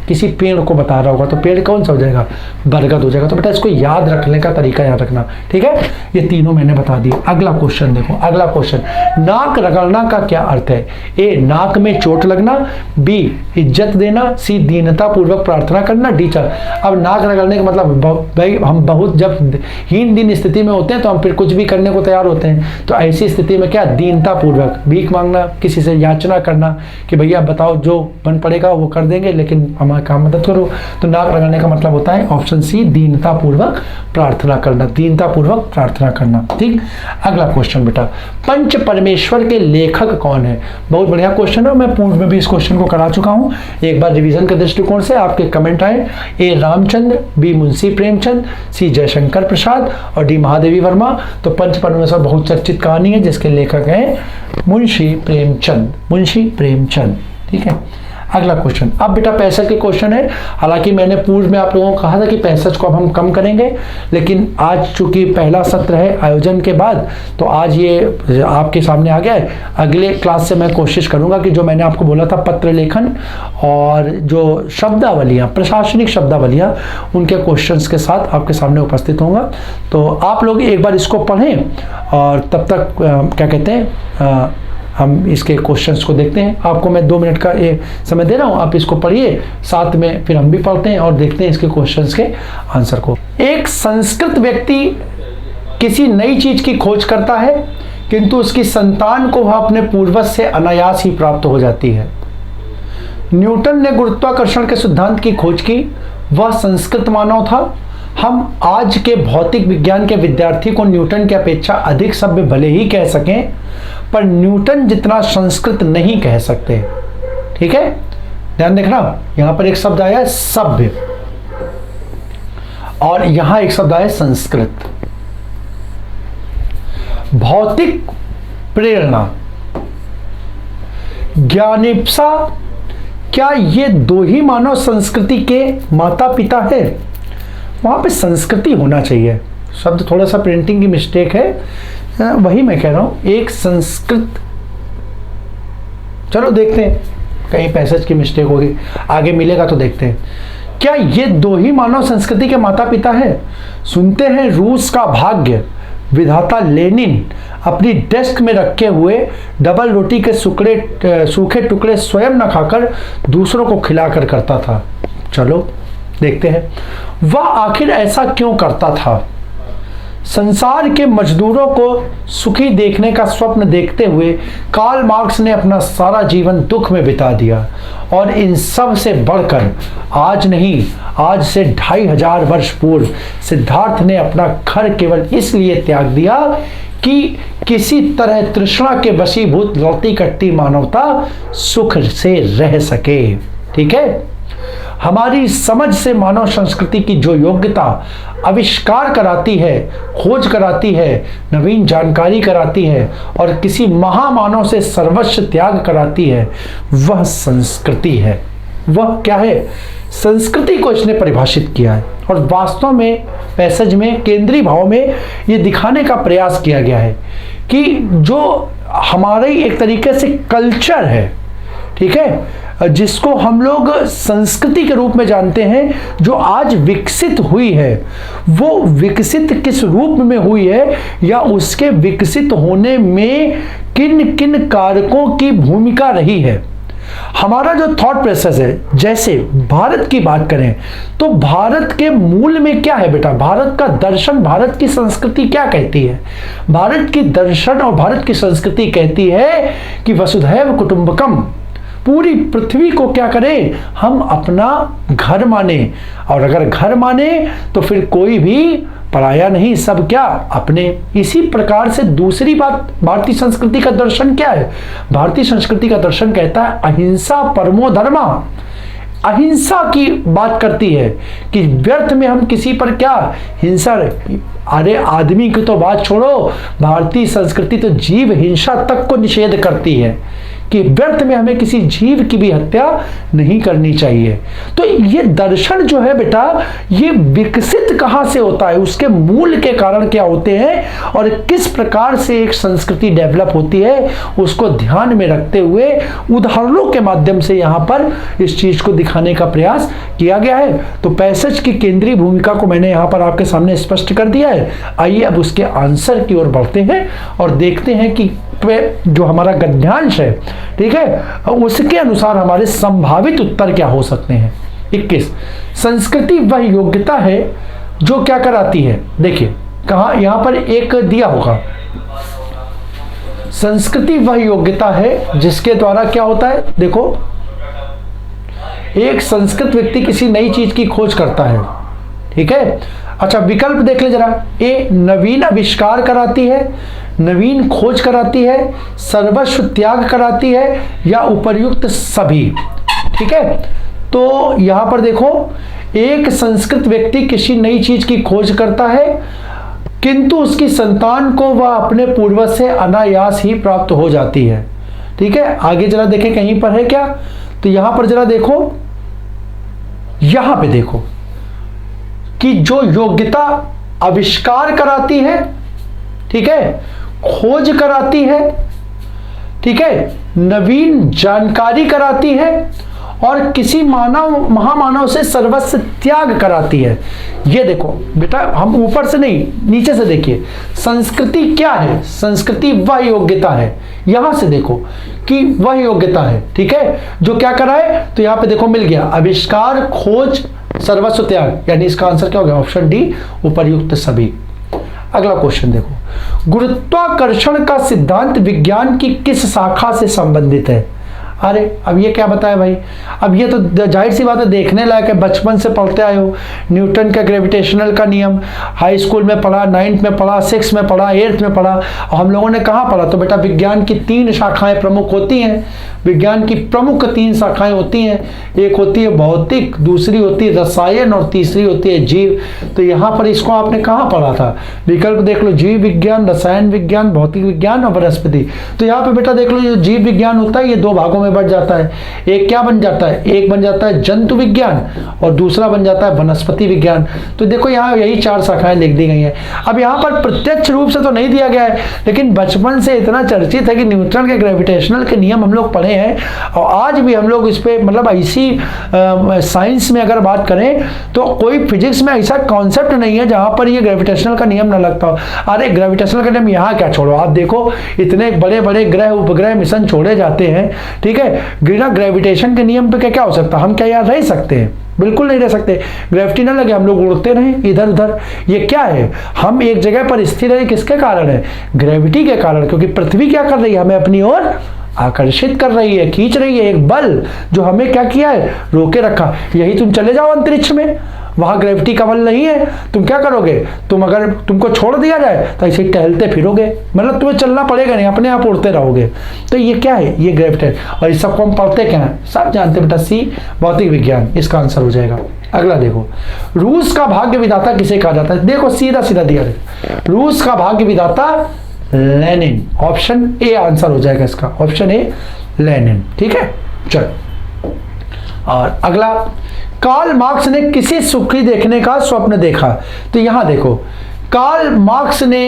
किसी पेड़ को बता रहा होगा, तो पेड़ कौन सा हो जाएगा? बरगद हो जाएगा। तो बेटा इसको याद रखने का तरीका याद रखना। ठीक है, ये तीनों मैंने बता दिए। अगला क्वेश्चन देखो, अगला क्वेश्चन, नाक रगड़ना का क्या अर्थ है? ए, नाक में चोट लगना, बी, इज्जत देना, सी, दीनता पूर्वक प्रार्थना करना, डी, चल। अब नाक रगड़ने का मतलब भाई हम बहुत जब हीन दीन स्थिति में होते हैं तो हम फिर कुछ भी करने को तैयार होते हैं। तो ऐसी स्थिति में क्या? दीनता पूर्वक भीख मांगना, किसी से याचना करना कि भैया बताओ जो बन पड़ेगा वो कर देंगे लेकिन हमारा काम मदद करो। तो नाक रगड़ने का मतलब होता है ऑप्शन सी, दीनता पूर्वक प्रार्थना करना, दीनता पूर्वक प्रार्थना करना। ठीक, अगला क्वेश्चन बेटा, पंच परमेश्वर के लेखक कौन है? बहुत बढ़िया क्वेश्चन है, मैं पूर्व में भी इस क्वेश्चन को करा चुका हूं। एक बार रिवीजन के दृष्टिकोण से आपके कमेंट आए, ए रामचंद्र, बी मुंशी प्रेमचंद, सी जयशंकर प्रसाद और डी महादेवी वर्मा। तो पंच परमेश्वर बहुत चर्चित कहानी है जिसके लेखक हैं मुंशी प्रेमचंद, मुंशी प्रेमचंद। ठीक है, अगला क्वेश्चन, अब बेटा पैसेज के क्वेश्चन है। हालांकि मैंने पूर्व में आप लोगों को कहा था कि पैसेज को अब हम कम करेंगे, लेकिन आज चूंकि पहला सत्र है आयोजन के बाद, तो आज ये आपके सामने आ गया है। अगले क्लास से मैं कोशिश करूंगा कि जो मैंने आपको बोला था पत्र लेखन और जो शब्दावलियाँ, प्रशासनिक शब्दावलियाँ, उनके क्वेश्चंस के साथ आपके सामने उपस्थित होंगे। तो आप लोग एक बार इसको पढ़ें और तब तक क्या कहते हैं हम इसके क्वेश्चंस को देखते हैं। आपको मैं 2 मिनट का ये समय दे रहा हूँ, आप इसको पढ़िए, साथ में फिर हम भी पढ़ते हैं और देखते हैं इसके क्वेश्चंस के आंसर को। एक संस्कृत व्यक्ति किसी नई चीज की खोज करता है किंतु उसकी संतान को वह अपने पूर्वज से अनायास ही प्राप्त हो जाती है। न्यूटन ने गुरुत्वाकर्षण के सिद्धांत की खोज की, वह संस्कृत मानव था। हम आज के भौतिक विज्ञान के विद्यार्थी को न्यूटन की अपेक्षा अधिक सभ्य भले ही कह सकें, पर न्यूटन जितना संस्कृत नहीं कह सकते। ठीक है, ध्यान देखना, यहां पर एक शब्द आया है सभ्य और यहां एक शब्द आया संस्कृत। भौतिक प्रेरणा, ज्ञानेप्सा, क्या ये दो ही मानव संस्कृति के माता पिता है? वहां पे संस्कृति होना चाहिए, शब्द थोड़ा सा प्रिंटिंग की मिस्टेक है, वही मैं कह रहा हूं, एक संस्कृत। चलो देखते हैं, कहीं पैसेज की मिस्टेक होगी, आगे मिलेगा तो देखते हैं। क्या ये दो ही मानव संस्कृति के माता पिता हैं? सुनते हैं रूस का भाग्य विधाता लेनिन अपनी डेस्क में रखे हुए डबल रोटी के सूखे टुकड़े स्वयं न खाकर दूसरों को खिलाकर करता था। चलो देखते हैं वह आखिर ऐसा क्यों करता था। संसार के मजदूरों को सुखी देखने का स्वप्न देखते हुए कार्ल मार्क्स ने अपना सारा जीवन दुख में बिता दिया और इन सब से बढ़कर आज नहीं, आज से 2500 वर्ष पूर्व सिद्धार्थ ने अपना घर केवल इसलिए त्याग दिया कि किसी तरह तृष्णा के वशीभूत लौटी कट्टी मानवता सुख से रह सके। ठीक है, हमारी समझ से मानव संस्कृति की जो योग्यता आविष्कार कराती है, खोज कराती है, नवीन जानकारी कराती है और किसी महामानव से सर्वस्व त्याग कराती है, वह संस्कृति है। वह क्या है? संस्कृति को इसने परिभाषित किया है और वास्तव में पैसेज में केंद्रीय भाव में यह दिखाने का प्रयास किया गया है कि जो हमारे एक तरीके से कल्चर है, ठीक है, जिसको हम लोग संस्कृति के रूप में जानते हैं, जो आज विकसित हुई है, वो विकसित किस रूप में हुई है या उसके विकसित होने में किन किन कारकों की भूमिका रही है। हमारा जो थॉट प्रोसेस है, जैसे भारत की बात करें तो भारत के मूल में क्या है बेटा? भारत का दर्शन, भारत की संस्कृति क्या कहती है? भारत की दर्शन और भारत की संस्कृति कहती है कि वसुधैव कुटुंबकम, पूरी पृथ्वी को क्या करें? हम अपना घर माने, और अगर घर माने तो फिर कोई भी पराया नहीं, सब क्या? अपने। इसी प्रकार से दूसरी बात, भारतीय संस्कृति का दर्शन क्या है? भारतीय संस्कृति का दर्शन कहता है अहिंसा परमो धर्मा। अहिंसा की बात करती है कि व्यर्थ में हम किसी पर क्या हिंसा। अरे आदमी की तो बात छोड़ो, भारतीय संस्कृति तो जीव हिंसा तक को निषेध करती है कि व्यर्थ में हमें किसी जीव की भी हत्या नहीं करनी चाहिए। तो ये दर्शन जो है बेटा, ये विकसित कहाँ से होता है, उसके मूल के कारण क्या होते हैं और किस प्रकार से एक संस्कृति डेवलप होती है, उसको ध्यान में रखते हुए उदाहरणों के माध्यम से यहाँ पर इस चीज को दिखाने का प्रयास किया गया है। तो पैसेज की केंद्रीय भूमिका को मैंने यहाँ पर आपके सामने स्पष्ट कर दिया है। आइए अब उसके आंसर की ओर बढ़ते हैं और देखते हैं कि जो हमारा गद्यांश है, ठीक है, उसके अनुसार हमारे संभावित उत्तर क्या हो सकते हैं। 21, संस्कृति वह योग्यता है जो क्या कराती है। देखिए कहाँ, यहां पर एक दिया होगा, संस्कृति वह योग्यता है जिसके द्वारा क्या होता है। देखो, एक संस्कृत व्यक्ति किसी नई चीज की खोज करता है, ठीक है। अच्छा विकल्प देख ले जरा। ए, नवीन आविष्कार कराती है, नवीन खोज कराती है, सर्वस्व त्याग कराती है, या उपर्युक्त सभी। ठीक है, तो यहां पर देखो, एक संस्कृत व्यक्ति किसी नई चीज की खोज करता है किंतु उसकी संतान को वह अपने पूर्वज से अनायास ही प्राप्त हो जाती है। ठीक है, आगे जरा देखें कहीं पर है क्या, तो यहां पर जरा देखो, यहां पे देखो कि जो योग्यता आविष्कार कराती है, ठीक है, खोज कराती है, ठीक है, नवीन जानकारी कराती है और किसी महामानव से सर्वस्व त्याग कराती है। ये देखो बेटा, हम ऊपर से नहीं नीचे से देखिए, संस्कृति क्या है? संस्कृति वह योग्यता है। यहां से देखो कि वह योग्यता है, ठीक है, जो क्या कराए, तो यहां पे देखो मिल गया, आविष्कार, खोज, सर्वस्व त्याग, यानी इसका आंसर क्या हो गया? ऑप्शन डी, उपर्युक्त सभी। अगला क्वेश्चन देखो, गुरुत्वाकर्षण का सिद्धांत विज्ञान की किस शाखा से संबंधित है? अरे अब ये क्या बताया भाई, अब ये तो जाहिर सी बात है, देखने लायक है, बचपन से पढ़ते आए हो। न्यूटन का ग्रेविटेशनल का नियम हाई स्कूल में पढ़ा, 9th में पढ़ा, 6th में पढ़ा, 8th में पढ़ा, और हम लोगों ने कहाँ पढ़ा? तो बेटा विज्ञान की 3 शाखाएं प्रमुख होती हैं। विज्ञान की प्रमुख 3 शाखाएं होती हैं, एक होती है भौतिक, दूसरी होती है रसायन और तीसरी होती है जीव। तो यहाँ पर इसको आपने कहाँ पढ़ा था? विकल्प देख लो, जीव विज्ञान, रसायन विज्ञान, भौतिक विज्ञान और वनस्पति। तो यहाँ पे बेटा देख लो, ये जीव विज्ञान होता है, ये 2 भागों में में बढ़ जाता है। एक क्या बन जाता है, एक बन जाता है जंतु विज्ञान और दूसरा बन जाता है वनस्पति विज्ञान। तो देखो यहाँ यही 4 शाखाएं लिख दी गई हैं। अब यहाँ पर प्रत्यक्ष रूप से तो नहीं दिया गया है, लेकिन बचपन से इतना चर्चित है कि न्यूटन के ग्रेविटेशनल के नियम हम लोग पढ़े हैं और आज भी हम लोग इस पर मतलब ऐसी साइंस में अगर बात करें तो कोई फिजिक्स में ऐसा कॉन्सेप्ट नहीं है जहां पर ये ग्रेविटेशनल का नियम ना लगता हो। अरे ग्रेविटेशनल का नियम यहाँ क्या छोड़ो, आप देखो इतने बड़े बड़े ग्रह उपग्रह मिशन छोड़े जाते हैं, ठीक है, बिना ग्रेविटेशन के नियम पे क्या हो सकता, हम क्या यहाँ रह सकते हैं? बिल्कुल नहीं रह सकते। ग्रेविटी ना लगे हम लोग उड़ते रहें इधर उधर। ये क्या है, हम एक जगह पर स्थिर है, किसके कारण है? ग्रेविटी के कारण, क्योंकि पृथ्वी क्या कर रही है, हमें अपनी ओर आकर्षित कर रही है, खींच रही है, एक बल जो हमें क्या किया है, रोके रखा। यही तुम चले जाओ अंतरिक्ष में, वहां ग्रेविटी का बल नहीं है, तुम क्या करोगे? तुम अगर तुमको छोड़ दिया जाए तो ऐसे ही टहलते फिरोगे, मतलब तुम्हें चलना पड़ेगा नहीं, अपने आप उड़ते रहोगे। तो ये क्या है, ये ग्रेविटी। और इस सबको हम पढ़ते क्या है, सब जानते बेटा, सी भौतिक विज्ञान, इसका आंसर हो जाएगा। अगला देखो, रूस का भाग्य विधाता किसे कहा जाता है? देखो सीधा सीधा दिया है, रूस का भाग्य विधाता लेनिन। ऑप्शन ए आंसर हो जाएगा इसका, ऑप्शन ए लेनिन, ठीक है। चल, और अगला, कार्ल मार्क्स ने किसे सुखी देखने का स्वप्न देखा? तो यहां देखो, कार्ल मार्क्स ने,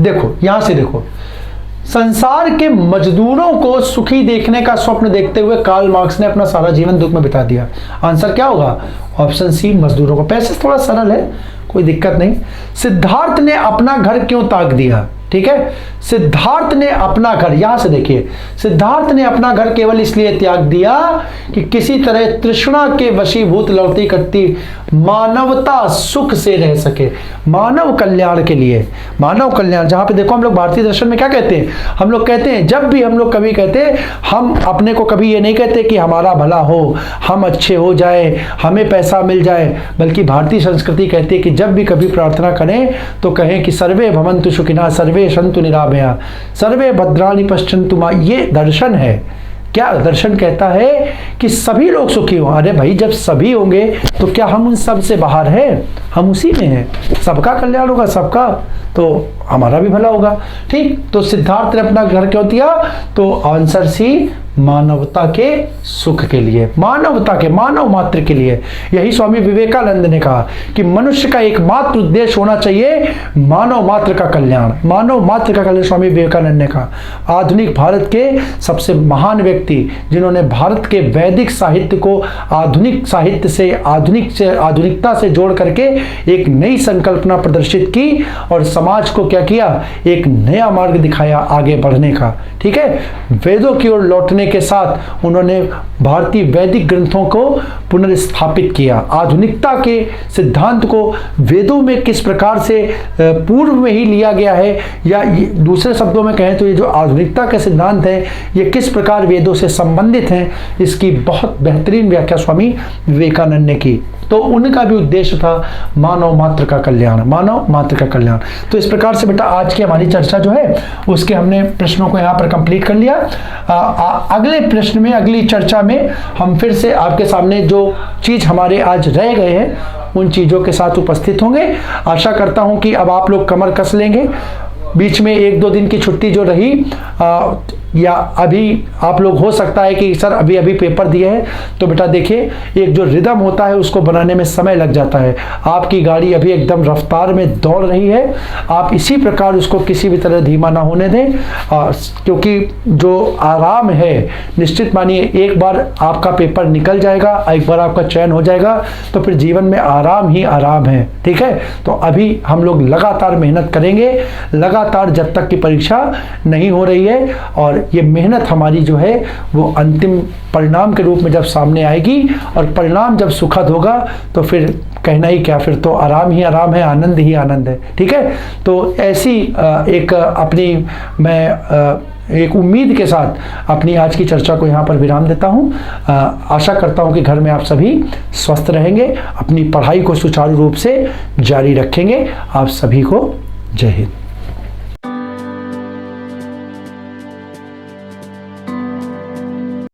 देखो यहां से देखो, संसार के मजदूरों को सुखी देखने का स्वप्न देखते हुए कार्ल मार्क्स ने अपना सारा जीवन दुख में बिता दिया। आंसर क्या होगा? ऑप्शन सी, मजदूरों को। पैसे थोड़ा सरल है, कोई दिक्कत नहीं। सिद्धार्थ ने अपना घर क्यों त्याग दिया? ठीक है, सिद्धार्थ ने अपना घर, यहां से देखिए, सिद्धार्थ ने अपना घर केवल इसलिए त्याग दिया कि किसी तरह तृष्णा के वशीभूत लौटती करती मानवता सुख से रह सके, मानव कल्याण के लिए, मानव कल्याण। जहां पे देखो हम लोग भारतीय दर्शन में क्या कहते हैं, हम लोग कहते हैं, जब भी हम लोग कभी कहते हैं, हम अपने को कभी ये नहीं कहते कि हमारा भला हो, हम अच्छे हो जाए, हमें पैसा मिल जाए, बल्कि भारतीय संस्कृति कहती है कि जब भी कभी प्रार्थना करें तो कहें कि सर्वे भवन्तु सुखिनः, सर्वे सन्तु निरामया, सर्वे भद्राणि पश्यन्तु मा। ये दर्शन है। क्या दर्शन कहता है कि सभी लोग सुखी हो। अरे भाई, जब सभी होंगे तो क्या हम उन सब से बाहर हैं? हम उसी में हैं। सबका कल्याण होगा, सबका, तो हमारा भी भला होगा। ठीक, तो सिद्धार्थ ने अपना घर क्यों दिया? तो आंसर सी, मानवता के सुख के लिए, मानवता के, मानव मात्र के लिए। यही स्वामी विवेकानंद ने कहा कि मनुष्य का एकमात्र उद्देश्य होना चाहिए मानव मात्र का कल्याण, मानव मात्र का कल्याण, स्वामी विवेकानंद ने कहा। आधुनिक भारत के सबसे महान व्यक्ति जिन्होंने भारत के वैदिक साहित्य को आधुनिक साहित्य से, आधुनिकता से जोड़ करके एक नई संकल्पना प्रदर्शित की और समाज को क्या किया, एक नया मार्ग दिखाया आगे बढ़ने का। ठीक है, वेदों की ओर लौटने के साथ उन्होंने भारतीय वैदिक ग्रंथों को पुनर्स्थापित किया। आधुनिकता के सिद्धांत को वेदों में किस प्रकार से पूर्व में ही लिया गया है, या दूसरे शब्दों में कहें तो ये जो आधुनिकता के सिद्धांत हैं ये किस प्रकार वेदों से संबंधित हैं, इसकी बहुत बेहतरीन व्याख्या स्वामी विवेकानंद ने की। तो उनका भी उद्देश्य था मानव मात्र का कल्याण, मानव मात्र का कल्याण। तो इस प्रकार से बेटा आज की हमारी चर्चा जो है उसके हमने प्रश्नों को यहाँ पर कंप्लीट कर लिया। अगले प्रश्न में, अगली चर्चा में हम फिर से आपके सामने जो चीज हमारे आज रह गए हैं उन चीजों के साथ उपस्थित होंगे। आशा करता हूं कि अब आप लोग कमर कस लेंगे। बीच में 1-2 दिन की छुट्टी जो रही, या अभी आप लोग हो सकता है कि सर अभी अभी पेपर दिए हैं, तो बेटा देखिए एक जो रिदम होता है उसको बनाने में समय लग जाता है। आपकी गाड़ी अभी एकदम रफ्तार में दौड़ रही है, आप इसी प्रकार उसको किसी भी तरह धीमा ना होने दें, क्योंकि जो आराम है, निश्चित मानिए एक बार आपका पेपर निकल जाएगा, एक बार आपका चयन हो जाएगा तो फिर जीवन में आराम ही आराम है। ठीक है, तो अभी हम लोग लगातार मेहनत करेंगे, लगातार जब तक की परीक्षा नहीं हो रही है, और ये मेहनत हमारी जो है वो अंतिम परिणाम के रूप में जब सामने आएगी, और परिणाम जब सुखद होगा तो फिर कहना ही क्या, फिर तो आराम ही आराम है, आनंद ही आनंद है। ठीक है, तो ऐसी एक अपनी मैं एक उम्मीद के साथ अपनी आज की चर्चा को यहाँ पर विराम देता हूँ। आशा करता हूँ कि घर में आप सभी स्वस्थ रहेंगे, अपनी पढ़ाई को सुचारू रूप से जारी रखेंगे। आप सभी को जय हिंद।